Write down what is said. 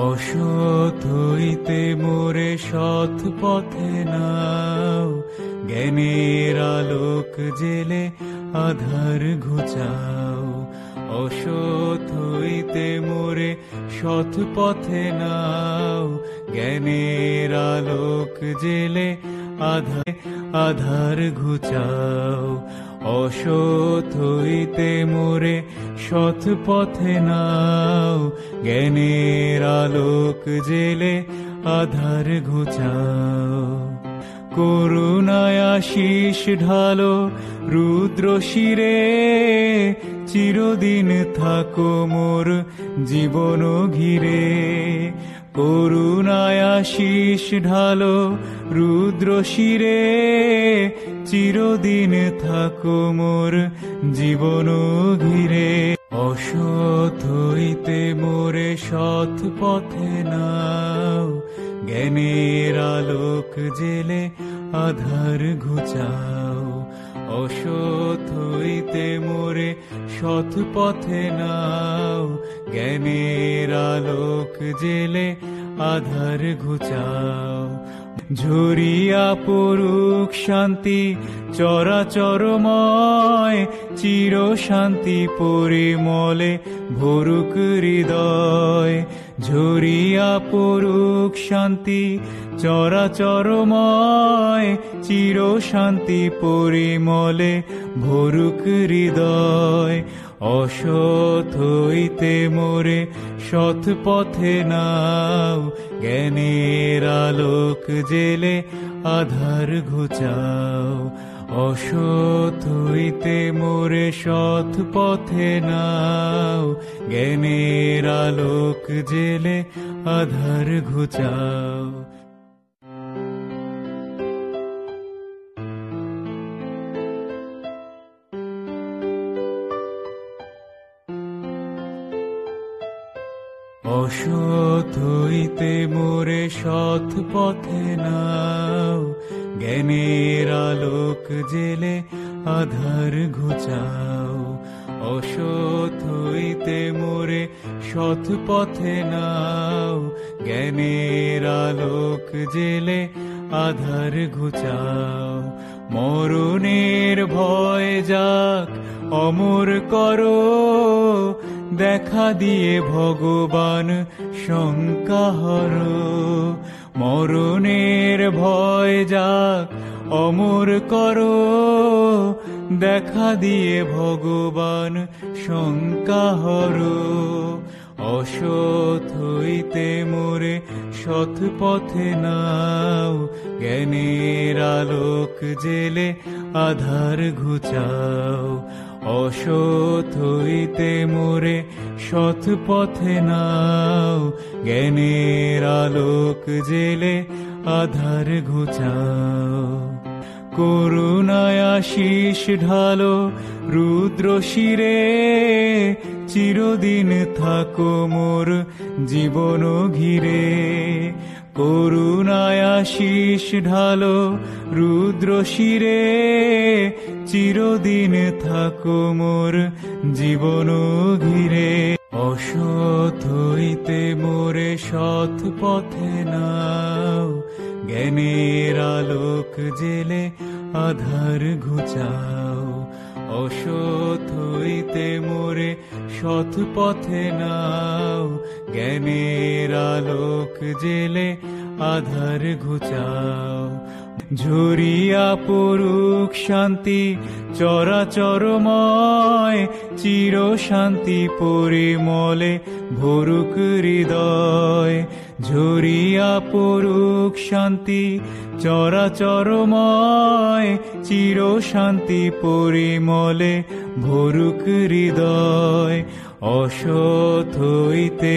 অসৎ হইতে মোরে সৎ পথে নাও, জ্ঞানের আলোক জেলে আধার ঘুচাও। অসৎ হইতে মোরে সৎ পথে নাও, জ্ঞানের আলোক জেলে আধার ঘুচাও। অসৎ হইতে মোরে সৎ পথে নাও, জ্ঞানের আলোক জেলে আধার ঘুচাও। করুণায় আশিস ঢালো রুদ্র শিরে, চিরদিন থাকো মোর জীবন ঘিরে। করুণায় আশিস ঢালো রুদ্র শিরে, চিরদিন থাকো মোর জীবন ঘিরে। অসৎ হইতে মোরে সৎ পথে নাও, জ্ঞানের আলোক জেলে আধার ঘুচাও। অসৎ হইতে মোরে সৎ পথে নাও, জ্ঞানের আলোক জেলে আধার ঘুচাও। ঝরিয়া পড়ুক শান্তি চরাচরময়, চির শান্তি পরিমলে ভরুক হৃদয়। ঝরিয়া পড়ুক শান্তি চরাচরময়, চির শান্তি পরিমলে ভরুক হৃদয়। অসৎ হইতে মোরে সৎ পথে নাও, জ্ঞানের আলোক জেলে আধার ঘুচাও। অসৎ হইতে মোরে সৎ পথে নাও, জ্ঞানের আলোক জেলে আধার ঘুচাও। অসৎ হইতে মোরে সৎ পথে নাও, জ্ঞানের আলোক জেলে আধার ঘুচাও। অসৎ হইতে মোরে সৎ পথে নাও, জ্ঞানের আলোক জেলে আধার ঘুচাও। মরণের ভয় যাক অমর করো, দেখা দিয়ে ভগবান শঙ্কা হরো। মরণের ভয় যাক অমর করো, দেখা দিয়ে ভগবান শঙ্কা হরো। অসৎ হইতে মোরে সৎ পথে নাও, জ্ঞানের আলোক জেলে আধার ঘুচাও। অসৎ হইতে মোরে সৎ পথে নাও, জ্ঞানের আলোক জেলে আধার ঘুচাও। করুণায় আশিস ঢালো রুদ্র শিরে, চিরদিন থাকো মোর জীবন ঘিরে। করুণায় আশিস ঢালো রুদ্র শিরে, চিরদিন থাকো মোর জীবন ঘিরে। অসৎ হইতে মোরে সৎ পথে নাও, জ্ঞানের আলোক জেলে আধার ঘুচাও। অসৎ হইতে মোরে সৎ পথে নাও, জ্ঞানের আলোক জেলে আধার ঘুচাও। ঝরিয়া পড়ুক শান্তি চরাচরময়, চির শান্তি পরিমলে ভরুক হৃদয়। ঝরিয়া পড়ুক শান্তি চরাচরময়, চির শান্তি পরিমলে ভরুক হৃদয়। অসৎ হইতে